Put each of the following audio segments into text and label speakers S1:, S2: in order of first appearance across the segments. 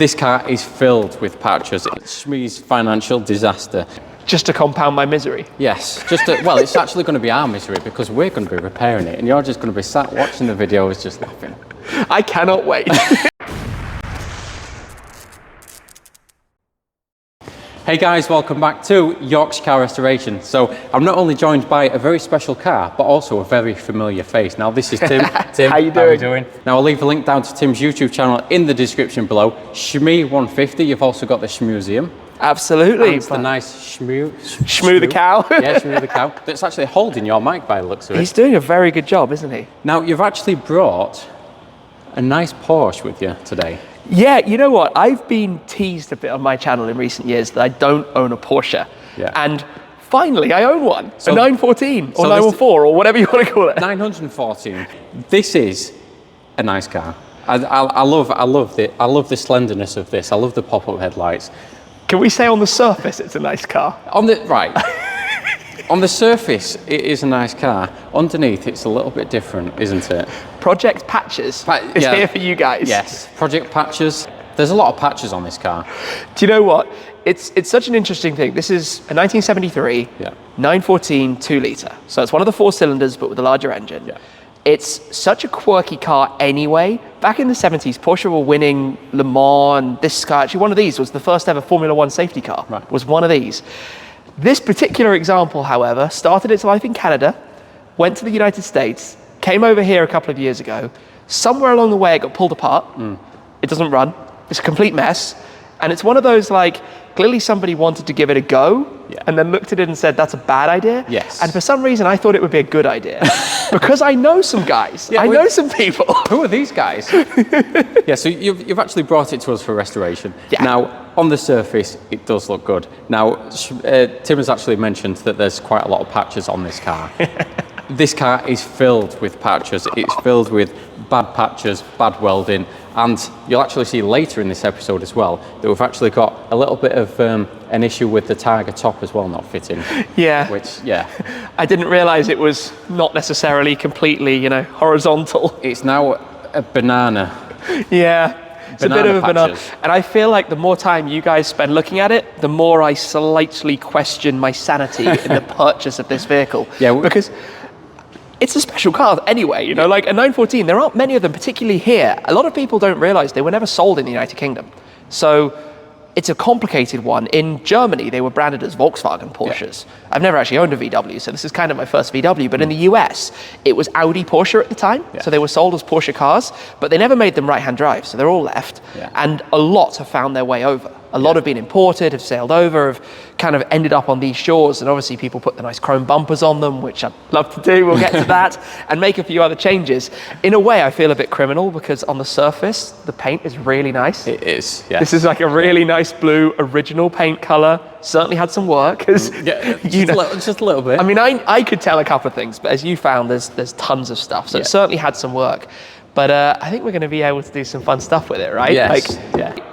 S1: This car is filled with patches. It's Shmee's financial disaster.
S2: Just to compound my misery?
S1: Yes, well, it's actually going to be our misery because we're going to be repairing it and you're just going to be sat watching the videos just laughing.
S2: I cannot wait.
S1: Hey guys, welcome back to Yorkshire Car Restoration. So I'm not only joined by a very special car, but also a very familiar face. Now this is Tim. Tim,
S2: how you doing?
S1: Now I'll leave a link down to Tim's YouTube channel in the description below. Shmee 150, you've also got the Shmuseum.
S2: Absolutely.
S1: It's the nice Shmoo
S2: the cow.
S1: Yeah, Shmoo the cow. That's actually holding your mic by the looks of it.
S2: He's doing a very good job, isn't he?
S1: Now you've actually brought a nice Porsche with you today.
S2: Yeah, you know what? I've been teased a bit on my channel in recent years that I don't own a Porsche. Yeah. And finally, I own one. So, a 914 or 914 or whatever you want to call it.
S1: 914. This is a nice car. I love the slenderness of this. I love the pop-up headlights.
S2: Can we say on the surface it's a nice car?
S1: On the surface, it is a nice car. Underneath, it's a little bit different, isn't it?
S2: Project Patches is here for you guys.
S1: Yes, Project Patches. There's a lot of patches on this car.
S2: Do you know what? It's such an interesting thing. This is a 1973 914 2-litre. So it's one of the 4 cylinders, but with a larger engine. Yeah. It's such a quirky car anyway. Back in the 70s, Porsche were winning Le Mans, and this car, actually one of these was the first ever Formula 1 safety car, was one of these. This particular example, however, started its life in Canada, went to the United States, came over here a couple of years ago. Somewhere along the way, it got pulled apart. It doesn't run. It's a complete mess. And it's one of those, like, clearly somebody wanted to give it a go and then looked at it and said, that's a bad idea.
S1: Yes.
S2: And for some reason, I thought it would be a good idea because I know some guys. I know some people.
S1: Who are these guys? Yeah, so you've actually brought it to us for restoration.
S2: Yeah.
S1: Now, on the surface, it does look good. Now, Tim has actually mentioned that there's quite a lot of patches on this car. This car is filled with patches. It's filled with bad patches, bad welding, and you'll actually see later in this episode as well that we've actually got a little bit of an issue with the Tiger top as well not fitting. Yeah. Which,
S2: I didn't realise it was not necessarily completely, horizontal.
S1: It's now a banana.
S2: Yeah. It's a bit of a banana. And I feel like the more time you guys spend looking at it, the more I slightly question my sanity in the purchase of this vehicle. Yeah. Because it's a special car anyway, like a 914, there aren't many of them, particularly here. A lot of people don't realize they were never sold in the United Kingdom. So it's a complicated one. In Germany, they were branded as Volkswagen Porsches. Yeah. I've never actually owned a VW, so this is kind of my first VW. But in the US, it was Audi Porsche at the time. Yeah. So they were sold as Porsche cars, but they never made them right-hand drive. So they're all left. Yeah. And a lot have found their way over. A lot have been imported, have sailed over, have kind of ended up on these shores. And obviously people put the nice chrome bumpers on them, which I'd love to do. We'll get to that and make a few other changes. In a way, I feel a bit criminal because on the surface, the paint is really nice.
S1: It is, yeah.
S2: This is like a really nice blue, original paint color. Certainly had some work.
S1: Just a little bit.
S2: I mean, I could tell a couple of things, but as you found, there's tons of stuff. So it certainly had some work. But I think we're going to be able to do some fun stuff with it, right?
S1: Yes.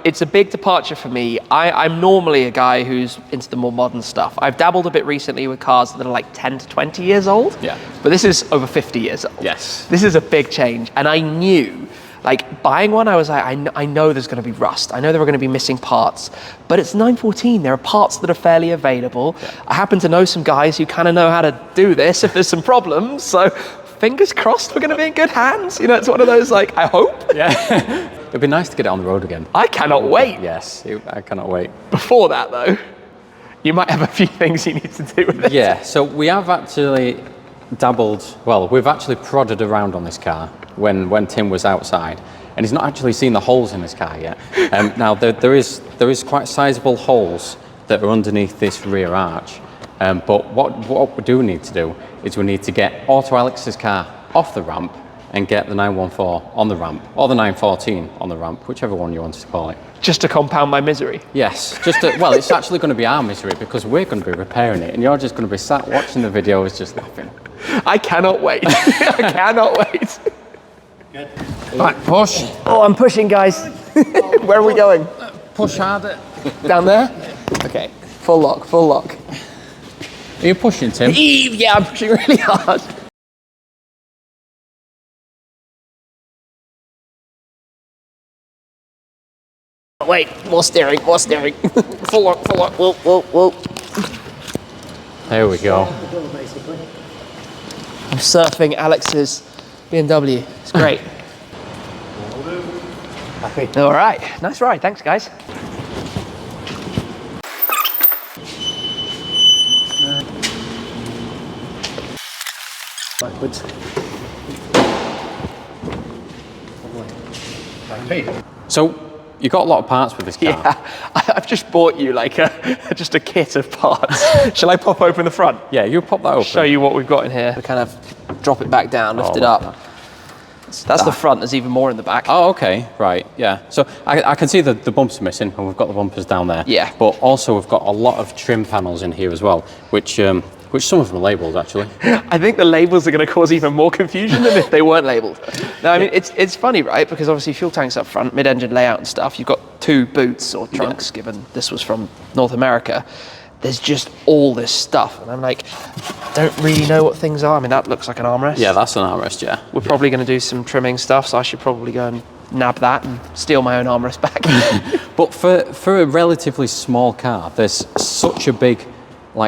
S2: It's a big departure for me. I'm normally a guy who's into the more modern stuff. I've dabbled a bit recently with cars that are like 10 to 20 years old. Yeah. But this is over 50 years old.
S1: Yes.
S2: This is a big change. And I knew, like buying one, I was like, I know there's going to be rust. I know there are going to be missing parts. But it's 914. There are parts that are fairly available. Yeah. I happen to know some guys who kind of know how to do this if there's some problems. So fingers crossed we're going to be in good hands. It's one of those, like, I hope.
S1: Yeah. It'd be nice to get it on the road again.
S2: I cannot wait.
S1: Yes, I cannot wait.
S2: Before that, though, you might have a few things you need to do with it.
S1: Yeah, so we have actually we've actually prodded around on this car when Tim was outside, and he's not actually seen the holes in this car yet. Now, there is quite sizable holes that are underneath this rear arch. But what we do need to do is we need to get Auto Alex's car off the ramp and get the 914 on the ramp, or the 914 on the ramp, whichever one you wanted to call it.
S2: Just to compound my misery?
S1: Yes, it's actually going to be our misery because we're going to be repairing it and you're just going to be sat watching the videos just laughing.
S2: I cannot wait. I cannot wait.
S1: Good. Right, push.
S2: Oh, I'm pushing, guys. Where are we going?
S1: Push harder.
S2: Down there? Okay, full lock, full lock.
S1: Are you pushing, Tim?
S2: Yeah, I'm pushing really hard. wait, more steering. Full on, whoa.
S1: There we go.
S2: I'm surfing Alex's BMW. It's great. All right, nice ride. Thanks, guys.
S3: Backwards.
S1: So you got a lot of parts with this car.
S2: Yeah, I've just bought you like just a kit of parts. Shall I pop open the front?
S1: Yeah, you pop that open.
S2: Show you what we've got in here. We kind of drop it back down, lift it up. That's the front. There's even more in the back.
S1: Oh, okay, right, yeah. So I can see the bumps are missing, and we've got the bumpers down there.
S2: Yeah.
S1: But also we've got a lot of trim panels in here as well, which some of them are labelled actually.
S2: I think the labels are going to cause even more confusion than if they weren't labelled. No, I mean it's funny, right? Because obviously fuel tanks up front, mid-engine layout and stuff. You've got 2 boots or trunks, given this was from North America. There's just all this stuff, and I'm like, don't really know what things are. I mean, that looks like an armrest.
S1: Yeah, that's an armrest, yeah.
S2: We're probably going to do some trimming stuff, so I should probably go and nab that and steal my own armrest back.
S1: But for a relatively small car, there's such a big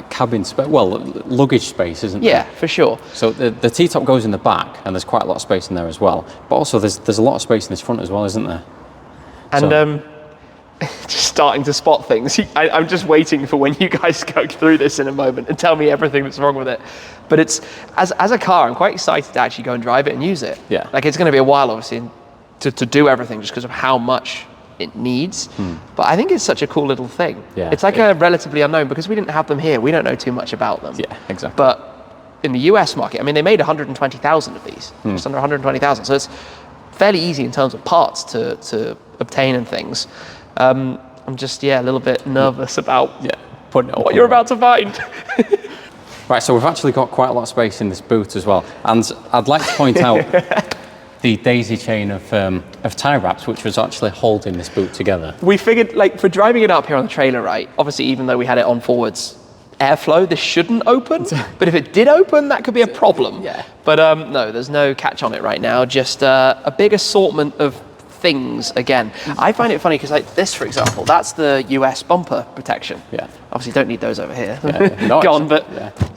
S1: cabin space, luggage space, isn't there?
S2: Yeah, for sure.
S1: So the T-top goes in the back, and there's quite a lot of space in there as well. But also there's a lot of space in this front as well, isn't there?
S2: And just starting to spot things. I'm just waiting for when you guys go through this in a moment and tell me everything that's wrong with it. But it's as a car, I'm quite excited to actually go and drive it and use it.
S1: Yeah.
S2: Like it's going to be a while, obviously, to do everything just because of how much it needs. But I think it's such a cool little thing.
S1: Yeah.
S2: It's like a relatively unknown because we didn't have them here. We don't know too much about them.
S1: Yeah, exactly.
S2: But in the US market, I mean, they made 120,000 of these, just under 120,000. So it's fairly easy in terms of parts to obtain and things. I'm just, a little bit nervous about
S1: putting it
S2: what you're about to find.
S1: Right, so we've actually got quite a lot of space in this boot as well. And I'd like to point out the daisy chain of tie wraps, which was actually holding this boot together.
S2: We figured, for driving it up here on the trailer, right, obviously, even though we had it on forwards airflow, this shouldn't open. But if it did open, that could be a problem.
S1: Yeah.
S2: But no, there's no catch on it right now. Just a big assortment of things again. I find it funny because this, for example, that's the US bumper protection.
S1: Yeah.
S2: Obviously don't need those over here.
S1: No,
S2: gone, but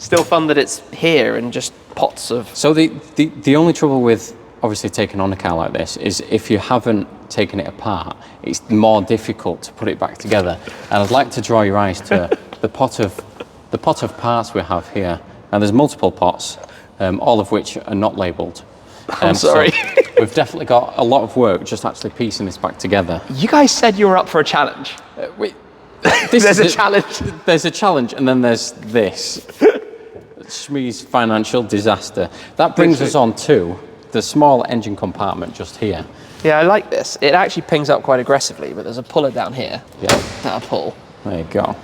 S2: still fun that it's here and just pots of...
S1: So the only trouble with obviously taking on a car like this is if you haven't taken it apart, it's more difficult to put it back together. And I'd like to draw your eyes to the pot of parts we have here. And there's multiple pots, all of which are not labelled.
S2: I'm sorry.
S1: So we've definitely got a lot of work just actually piecing this back together.
S2: You guys said you were up for a challenge.
S1: There's
S2: a challenge.
S1: There's a challenge, and then there's this. Shmee's financial disaster. That brings us on to the small engine compartment just here.
S2: Yeah, I like this. It actually pings up quite aggressively, but there's a puller down here.
S1: Yeah.
S2: That I pull.
S1: There you go.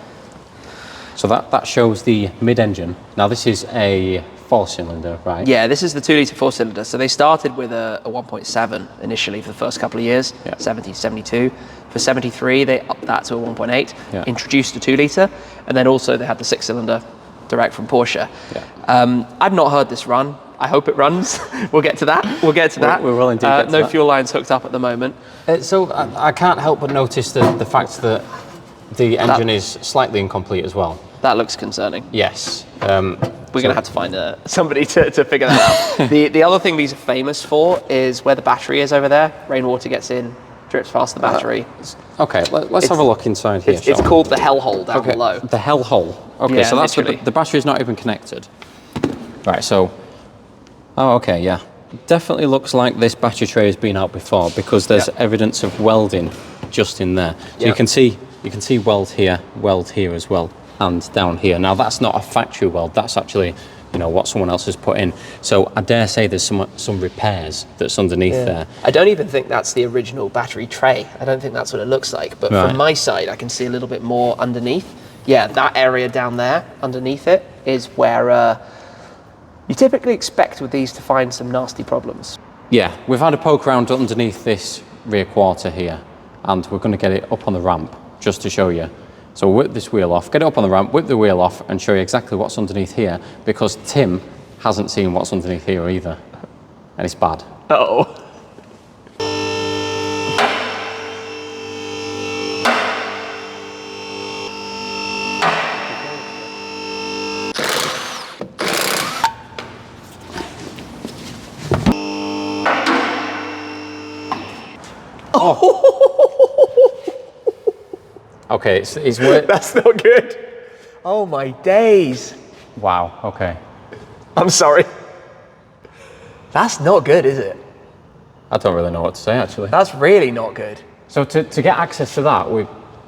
S1: So that shows the mid-engine. Now this is a 4-cylinder, right?
S2: Yeah, this is the 2-litre 4-cylinder. So they started with a 1.7 initially for the first couple of years, 70, 72. For 73, they upped that to a 1.8, introduced a 2-litre, and then also they had the 6-cylinder direct from Porsche. Yeah. I've not heard this run. I hope it runs. We'll get to that.
S1: We will indeed get to
S2: no
S1: that.
S2: fuel lines hooked up at the moment.
S1: So I can't help but notice the fact that the engine is slightly incomplete as well.
S2: That looks concerning.
S1: Yes.
S2: We're going to have to find somebody to figure that out. The other thing these are famous for is where the battery is over there. Rainwater gets in, drips past the battery.
S1: Okay, let's have a look inside here.
S2: It's called the hellhole down below.
S1: The hellhole. Okay,
S2: yeah,
S1: so that's
S2: the
S1: battery's not even connected. Right, so... Oh, okay, yeah. Definitely looks like this battery tray has been out before because there's evidence of welding just in there. So you can see weld here as well, and down here. Now that's not a factory weld, that's actually, what someone else has put in. So I dare say there's some repairs that's underneath there.
S2: I don't even think that's the original battery tray. I don't think that's what it looks like. But from my side, I can see a little bit more underneath. Yeah, that area down there, underneath it, is where you typically expect with these to find some nasty problems.
S1: Yeah, we've had a poke around underneath this rear quarter here, and we're going to get it up on the ramp just to show you. So we'll whip this wheel off, get it up on the ramp, whip the wheel off, and show you exactly what's underneath here, because Tim hasn't seen what's underneath here either, and it's bad.
S2: Uh-oh.
S1: Okay, it's worth...
S2: That's not good. Oh my days.
S1: Wow, okay.
S2: I'm sorry. That's not good, is it?
S1: I don't really know what to say, actually.
S2: That's really not good.
S1: So to get access to that, we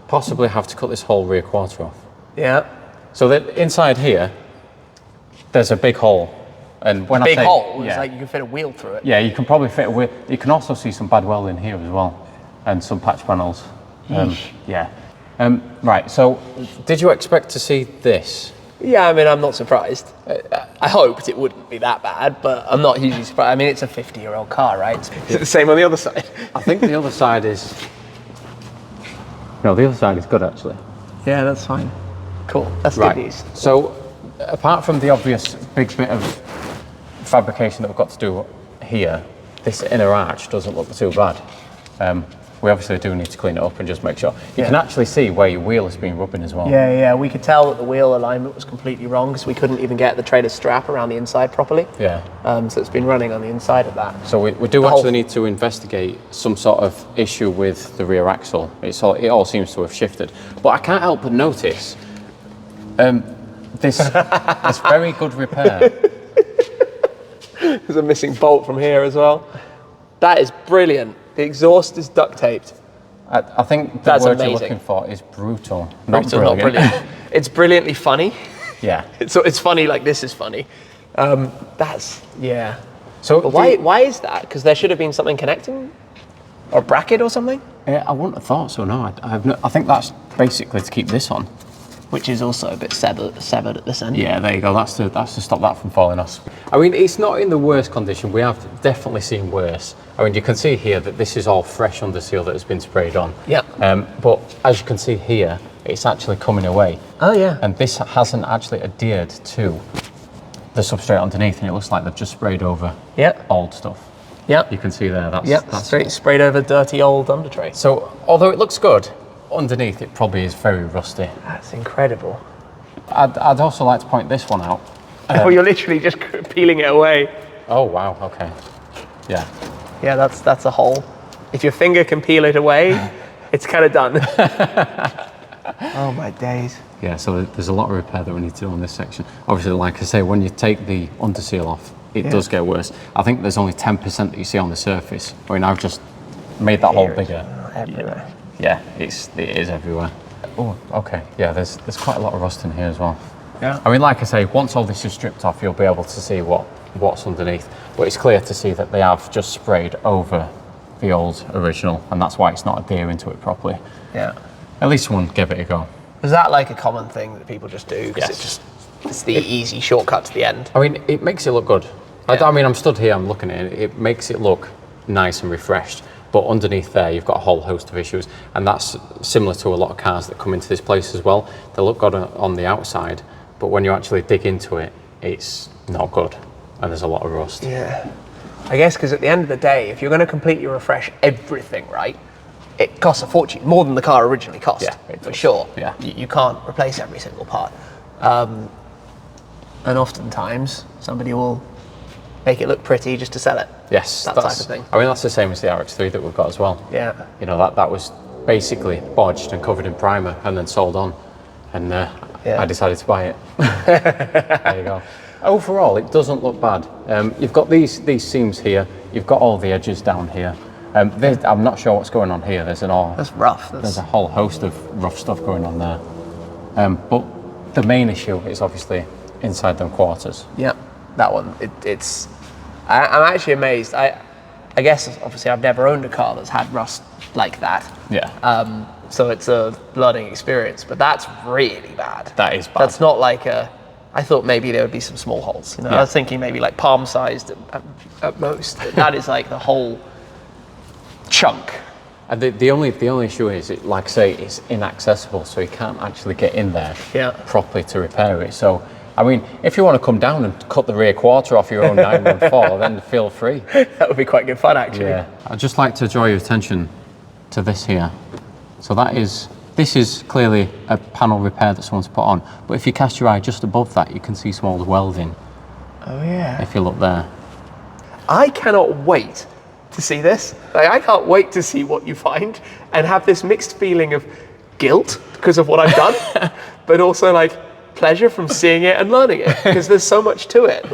S1: possibly have to cut this whole rear quarter off.
S2: Yeah.
S1: So that inside here, there's a big hole. And when
S2: big
S1: I say,
S2: hole?
S1: Yeah,
S2: it's like you can fit a wheel through it.
S1: Yeah, you can probably fit a wheel. You can also see some bad welding here as well, and some patch panels. Yeah. Right, so did you expect to see this?
S2: Yeah, I mean, I'm not surprised. I hoped it wouldn't be that bad, but I'm not hugely surprised. I mean, it's a 50-year-old car, right? Is it the same on the other side?
S1: I think the other side is... No, the other side is good, actually.
S2: Yeah, that's fine. Cool, that's
S1: right.
S2: Good news.
S1: So, apart from the obvious big bit of fabrication that we've got to do here, this inner arch doesn't look too bad. We obviously do need to clean it up and just make sure. You can actually see where your wheel has been rubbing as well.
S2: Yeah, we could tell that the wheel alignment was completely wrong because we couldn't even get the trailer strap around the inside properly.
S1: Yeah.
S2: So it's been running on the inside of that.
S1: So we do actually need to investigate some sort of issue with the rear axle. It all seems to have shifted. But I can't help but notice this very good repair.
S2: There's a missing bolt from here as well. That is brilliant. The exhaust is duct taped.
S1: I think the word you're looking for is brutal. Not brilliant.
S2: It's brilliantly funny.
S1: Yeah.
S2: It's funny like this is funny. Yeah.
S1: So
S2: but why is that? Because there should have been something connecting? Or a bracket or something?
S1: I wouldn't have thought so, no. I think that's basically to keep this on.
S2: Which is also a bit severed at this end.
S1: Yeah, there you go. That's to stop that from falling off. I mean, it's not in the worst condition. We have definitely seen worse. I mean, you can see here that this is all fresh under seal that has been sprayed on.
S2: Yeah.
S1: But as you can see here, it's actually coming away.
S2: Oh, yeah.
S1: And this hasn't actually adhered to the substrate underneath, and it looks like they've just sprayed over old stuff.
S2: Yeah.
S1: You can see there. That's
S2: sprayed over dirty old under tray.
S1: So, although it looks good, underneath it probably is very rusty.
S2: That's incredible.
S1: I'd also like to point this one out.
S2: Oh, you're literally just peeling it away.
S1: Oh wow, okay. Yeah.
S2: Yeah, that's a hole. If your finger can peel it away, it's kind of done. Oh my days.
S1: Yeah, so there's a lot of repair that we need to do on this section. Obviously, like I say, when you take the under seal off, it does get worse. I think there's only 10% that you see on the surface. I mean, I've just made that hole bigger.
S2: Everywhere.
S1: Yeah, it is everywhere. Oh, okay. Yeah, there's quite a lot of rust in here as well.
S2: Yeah.
S1: I mean, like I say, once all this is stripped off, you'll be able to see what's underneath. But it's clear to see that they have just sprayed over the old original, and that's why it's not adhering to it properly.
S2: Yeah.
S1: At least one give it a go.
S2: Is that like a common thing that people just do? Because it's the easy shortcut to the end.
S1: I mean, it makes it look good. Yeah. I mean, I'm stood here, I'm looking at it. It makes it look nice and refreshed. But underneath there, you've got a whole host of issues. And that's similar to a lot of cars that come into this place as well. They look good on the outside, but when you actually dig into it, it's not good. And there's a lot of rust.
S2: Yeah. I guess because at the end of the day, if you're going to completely refresh everything, right, it costs a fortune, more than the car originally cost, for sure.
S1: Yeah.
S2: You can't replace every single part. And oftentimes, somebody will make it look pretty just to sell it.
S1: Yes,
S2: that type of thing.
S1: I mean, that's the same as the RX-3 that we've got as well.
S2: Yeah.
S1: You know, that was basically bodged and covered in primer and then sold on. And I decided to buy it. There you go. Overall, it doesn't look bad. You've got these seams here. You've got all the edges down here. I'm not sure what's going on here. That's
S2: rough.
S1: There's a whole host of rough stuff going on there. But the main issue is obviously inside them quarters.
S2: Yeah, that one. I'm actually amazed. I guess obviously I've never owned a car that's had rust like that.
S1: Yeah.
S2: So it's a learning experience, but that's really bad.
S1: That is bad.
S2: That's not like I thought maybe there would be some small holes. You know, I was thinking maybe like palm-sized at most. That is like the whole chunk.
S1: And the only issue is, like I say, it's inaccessible, so you can't actually get in there properly to repair it. So, I mean, if you want to come down and cut the rear quarter off your own 914, then feel free.
S2: That would be quite good fun, actually.
S1: Yeah. I'd just like to draw your attention to this here. So this is clearly a panel repair that someone's put on, but if you cast your eye just above that, you can see some old welding.
S2: Oh yeah.
S1: If you look there.
S2: I cannot wait to see this. Like, I can't wait to see what you find and have this mixed feeling of guilt because of what I've done, but also like pleasure from seeing it and learning it, because there's so much to it.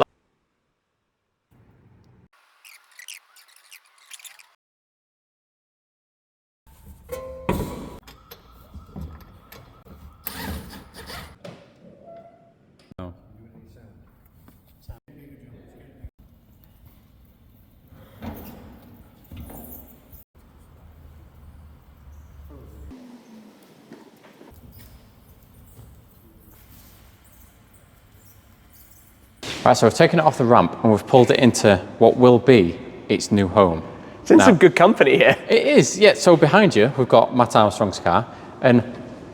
S1: Right, so we've taken it off the ramp and we've pulled it into what will be its new home.
S2: It's in some good company here.
S1: It is, yeah. So behind you, we've got Matt Armstrong's car, and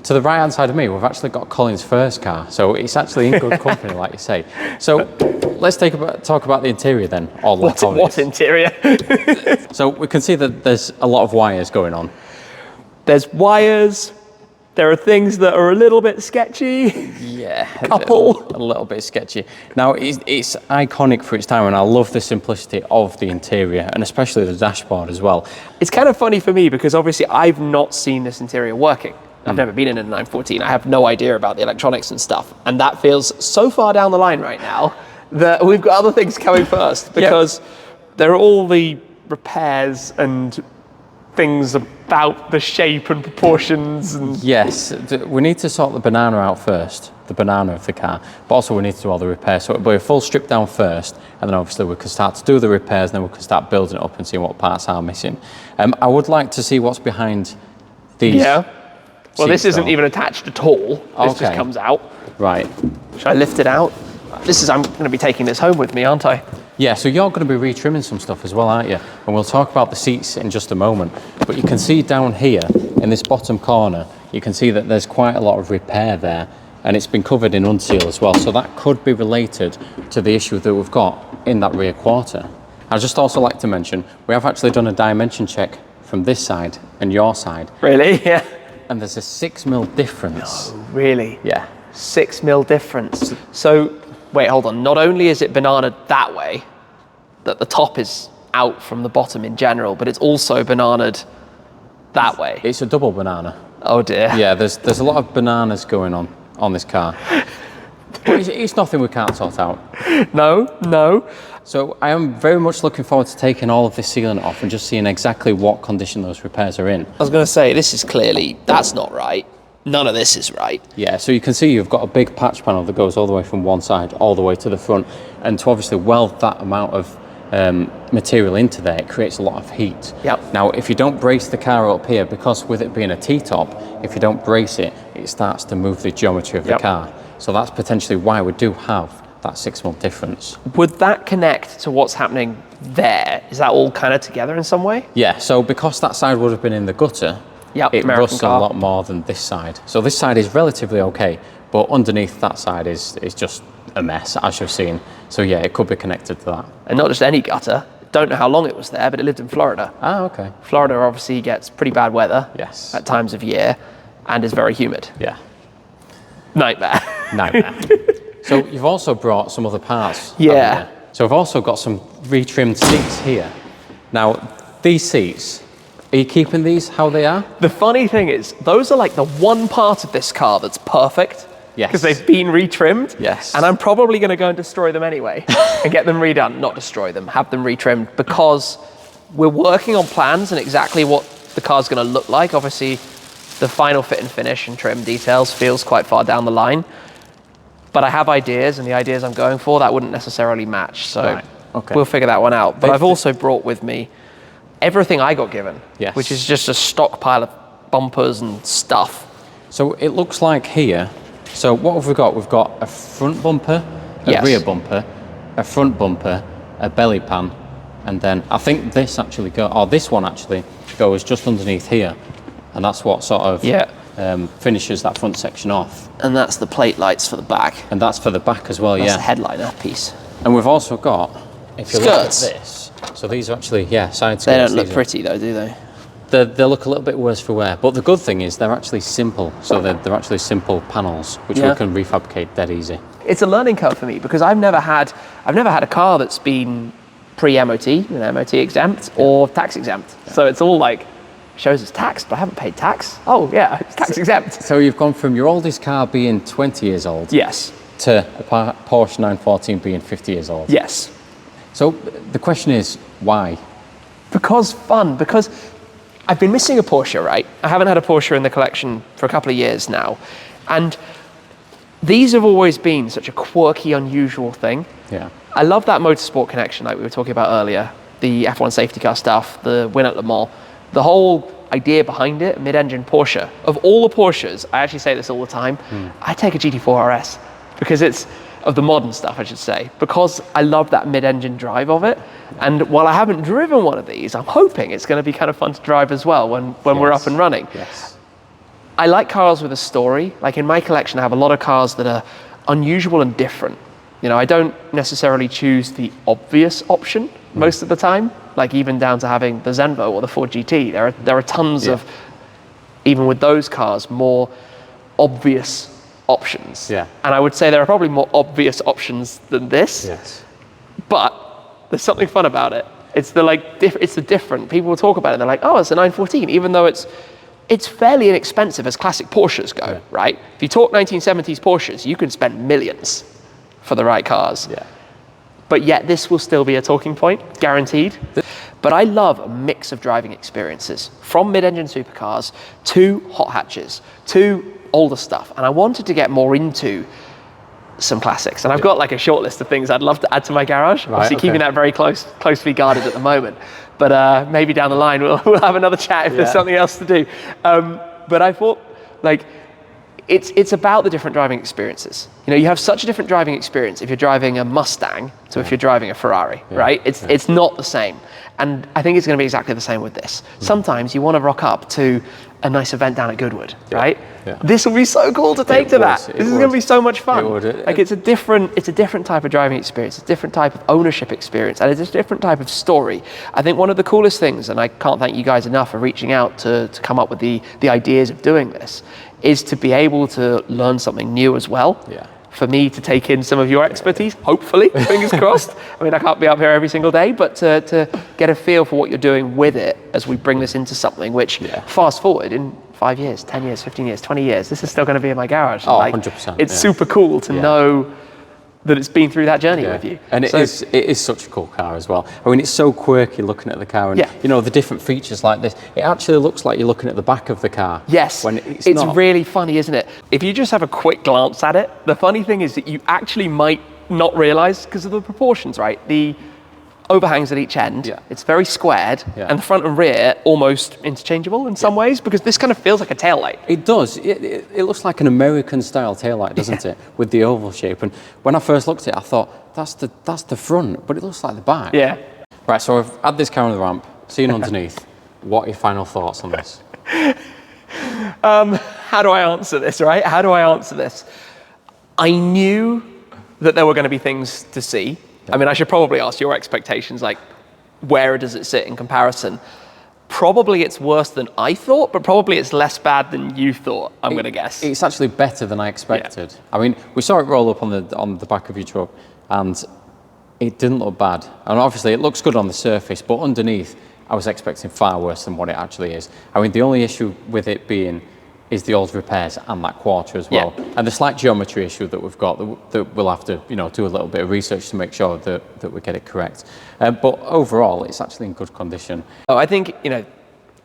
S1: to the right-hand side of me, we've actually got Colin's first car. So it's actually in good company, like you say. So let's talk about the interior then. Or
S2: what interior?
S1: So we can see that there's a lot of wires going on.
S2: There's wires. There are things that are a little bit sketchy.
S1: Yeah,
S2: a
S1: little bit sketchy. Now, it's iconic for its time, and I love the simplicity of the interior, and especially the dashboard as well.
S2: It's kind of funny for me because obviously I've not seen this interior working. I've never been in a 914. I have no idea about the electronics and stuff. And that feels so far down the line right now that we've got other things coming first, because there are all the repairs and things about the shape and proportions. And
S1: yes, we need to sort the banana out first, the banana of the car, but also we need to do all the repairs. So it'll be a full strip down first, and then obviously we can start to do the repairs, and then we can start building it up and seeing what parts are missing. I would like to see what's behind these.
S2: Yeah. Well, this isn't even attached at all. This just comes out.
S1: Right.
S2: Should I lift it out? I'm going to be taking this home with me, aren't I?
S1: Yeah, so you're going to be retrimming some stuff as well, aren't you? And we'll talk about the seats in just a moment. But you can see down here in this bottom corner, you can see that there's quite a lot of repair there, and it's been covered in unseal as well. So that could be related to the issue that we've got in that rear quarter. I'd just also like to mention, we have actually done a dimension check from this side and your side.
S2: Really? Yeah.
S1: And there's a 6mm difference.
S2: No, really?
S1: Yeah.
S2: 6mm difference. So, wait, hold on. Not only is it bananaed that way, that the top is out from the bottom in general, but it's also bananaed that way.
S1: It's a double banana.
S2: Oh dear.
S1: Yeah, there's a lot of bananas going on this car. But it's nothing we can't sort out.
S2: No.
S1: So I am very much looking forward to taking all of this sealant off and just seeing exactly what condition those repairs are in.
S2: I was going to say, this is clearly, that's not right. None of this is right.
S1: Yeah, so you can see you've got a big patch panel that goes all the way from one side all the way to the front, and to obviously weld that amount of material into there, it creates a lot of heat.
S2: Yep.
S1: Now, if you don't brace the car up here, because with it being a T-top, if you don't brace it, it starts to move the geometry of the car. So that's potentially why we do have that 6mm difference.
S2: Would that connect to what's happening there? Is that all kind of together in some way?
S1: Yeah, so because that side would have been in the gutter, it rusts a lot more than this side. So this side is relatively okay, but underneath that side is just a mess, as you've seen. So yeah, it could be connected to that.
S2: And not just any gutter. Don't know how long it was there, but it lived in Florida.
S1: Ah, okay.
S2: Florida obviously gets pretty bad weather at times of year and is very humid.
S1: Yeah.
S2: Nightmare.
S1: So you've also brought some other parts.
S2: Yeah.
S1: So I've also got some retrimmed seats here. Now, these seats, are you keeping these how they are?
S2: The funny thing is, those are like the one part of this car that's perfect.
S1: Yes.
S2: Because they've been retrimmed.
S1: Yes.
S2: And I'm probably going to go and destroy them anyway and get them redone. Not destroy them, have them retrimmed, because we're working on plans and exactly what the car's going to look like. Obviously, the final fit and finish and trim details feels quite far down the line. But I have ideas, and the ideas I'm going for, that wouldn't necessarily match. So we'll figure that one out. But I've also brought with me everything I got given, which is just a stockpile of bumpers and stuff.
S1: So it looks like here, so what have we got? We've got a front bumper, a rear bumper, a front bumper, a belly pan, and then I think this actually this one actually goes just underneath here. And that's what sort of finishes that front section off.
S2: And that's the plate lights for the back.
S1: And that's for the back as well,
S2: that's the headliner piece.
S1: And we've also got, if you look at this, so these are actually, side skirts.
S2: They don't look pretty though, do they?
S1: They look a little bit worse for wear, but the good thing is they're actually simple. So they're actually simple panels, which we can refabricate dead easy.
S2: It's a learning curve for me, because I've never had a car that's been pre-MOT, MOT exempt or tax exempt. So it's all like shows it's taxed, but I haven't paid tax. Oh yeah, it's tax exempt.
S1: So you've gone from your oldest car being 20 years old.
S2: Yes.
S1: To a Porsche 914 being 50 years old.
S2: Yes.
S1: So the question is, why?
S2: Because fun, because I've been missing a Porsche, right? I haven't had a Porsche in the collection for a couple of years now. And these have always been such a quirky, unusual thing.
S1: Yeah.
S2: I love that motorsport connection like we were talking about earlier, the F1 safety car stuff, the win at Le Mans, the whole idea behind it, mid-engine Porsche. Of all the Porsches, I actually say this all the time, I take a GT4 RS because it's, of the modern stuff, I should say, because I love that mid-engine drive of it. And while I haven't driven one of these, I'm hoping it's going to be kind of fun to drive as well when we're up and running.
S1: Yes.
S2: I like cars with a story. Like in my collection, I have a lot of cars that are unusual and different. You know, I don't necessarily choose the obvious option most of the time, like even down to having the Zenvo or the Ford GT. There are tons of, even with those cars, more obvious options.
S1: Yeah.
S2: And I would say there are probably more obvious options than this.
S1: Yes.
S2: But there's something fun about it. It's the it's the different. People will talk about it and they're like, oh, it's a 914, even though it's fairly inexpensive as classic Porsches go, right? If you talk 1970s Porsches, you can spend millions for the right cars.
S1: Yeah.
S2: But yet this will still be a talking point, guaranteed. But I love a mix of driving experiences, from mid-engine supercars to hot hatches, to older stuff. And I wanted to get more into some classics. And I've got like a short list of things I'd love to add to my garage.
S1: Right,
S2: Obviously keeping that very closely guarded at the moment. But maybe down the line we'll have another chat if there's something else to do. But I thought, like, it's about the different driving experiences. You know, you have such a different driving experience if you're driving a Mustang to if you're driving a Ferrari, right? It's not the same. And I think it's going to be exactly the same with this. Sometimes you want to rock up to a nice event down at Goodwood, right?
S1: Yeah.
S2: This will be so cool to take to that. This is going to be so much fun.
S1: It would.
S2: Like it's a different type of driving experience, a different type of ownership experience, and it's a different type of story. I think one of the coolest things, and I can't thank you guys enough for reaching out to come up with the ideas of doing this, is to be able to learn something new as well.
S1: Yeah.
S2: For me to take in some of your expertise, hopefully, fingers crossed. I mean, I can't be up here every single day, but to get a feel for what you're doing with it as we bring this into something which, fast forward in 5 years, 10 years, 15 years, 20 years, this is still going to be in my garage.
S1: Oh,
S2: like,
S1: 100%.
S2: It's super cool to know that it's been through that journey with you.
S1: And it is such a cool car as well. I mean, it's so quirky looking at the car, and you know, the different features like this. It actually looks like you're looking at the back of the car.
S2: Yes,
S1: when
S2: it's really funny, isn't it? If you just have a quick glance at it, the funny thing is that you actually might not realize, because of the proportions, right? The overhangs at each end, it's very squared, and the front and rear almost interchangeable in some ways, because this kind of feels like a taillight.
S1: It does. It looks like an American style taillight, doesn't it? With the oval shape. And when I first looked at it, I thought, that's the front, but it looks like the back.
S2: Yeah.
S1: Right, so I've had this car on the ramp, seen underneath. What are your final thoughts on this?
S2: How do I answer this, right? How do I answer this? I knew that there were going to be things to see. I mean, I should probably ask your expectations, like, where does it sit in comparison? Probably it's worse than I thought, but probably it's less bad than you thought, I'm going to guess.
S1: It's actually better than I expected. Yeah. I mean, we saw it roll up on the back of your truck, and it didn't look bad. And obviously, it looks good on the surface, but underneath, I was expecting far worse than what it actually is. I mean, the only issue with it being is the old repairs and that quarter as well, and the slight geometry issue that we've got that we'll have to do a little bit of research to make sure that we get it correct. But overall, it's actually in good condition.
S2: Oh, I think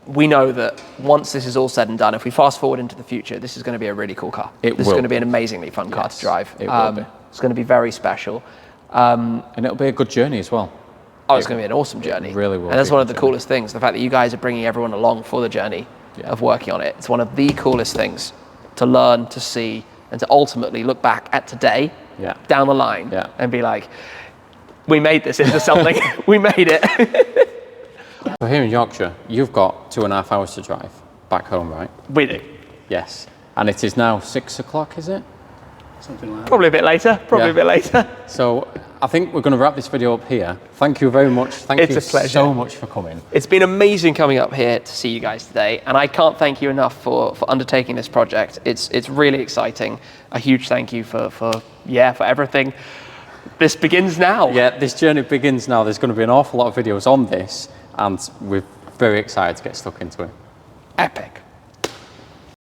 S2: we know that once this is all said and done, if we fast forward into the future, this is going to be a really cool car. This is going to be an amazingly fun car to drive.
S1: It will be.
S2: It's going to be very special,
S1: and it'll be a good journey as well.
S2: Oh, it's going to be an awesome journey.
S1: It really will.
S2: And that's one of the coolest things, the fact that you guys are bringing everyone along for the journey of working on it. It's one of the coolest things to learn, to see, and to ultimately look back at today, down the line, and be like, we made this into something. We made it.
S1: So here in Yorkshire, you've got 2.5 hours to drive back home, right?
S2: We do.
S1: Yes. And it is now 6 o'clock, is it?
S3: Something like that.
S2: Probably a bit later. Probably a bit later.
S1: So I think we're going to wrap this video up here. Thank you very much. Thank you so much for coming.
S2: It's been amazing coming up here to see you guys today, and I can't thank you enough for undertaking this project. It's really exciting. A huge thank you for everything. This begins now.
S1: Yeah, this journey begins now. There's going to be an awful lot of videos on this, and we're very excited to get stuck into it.
S2: epic.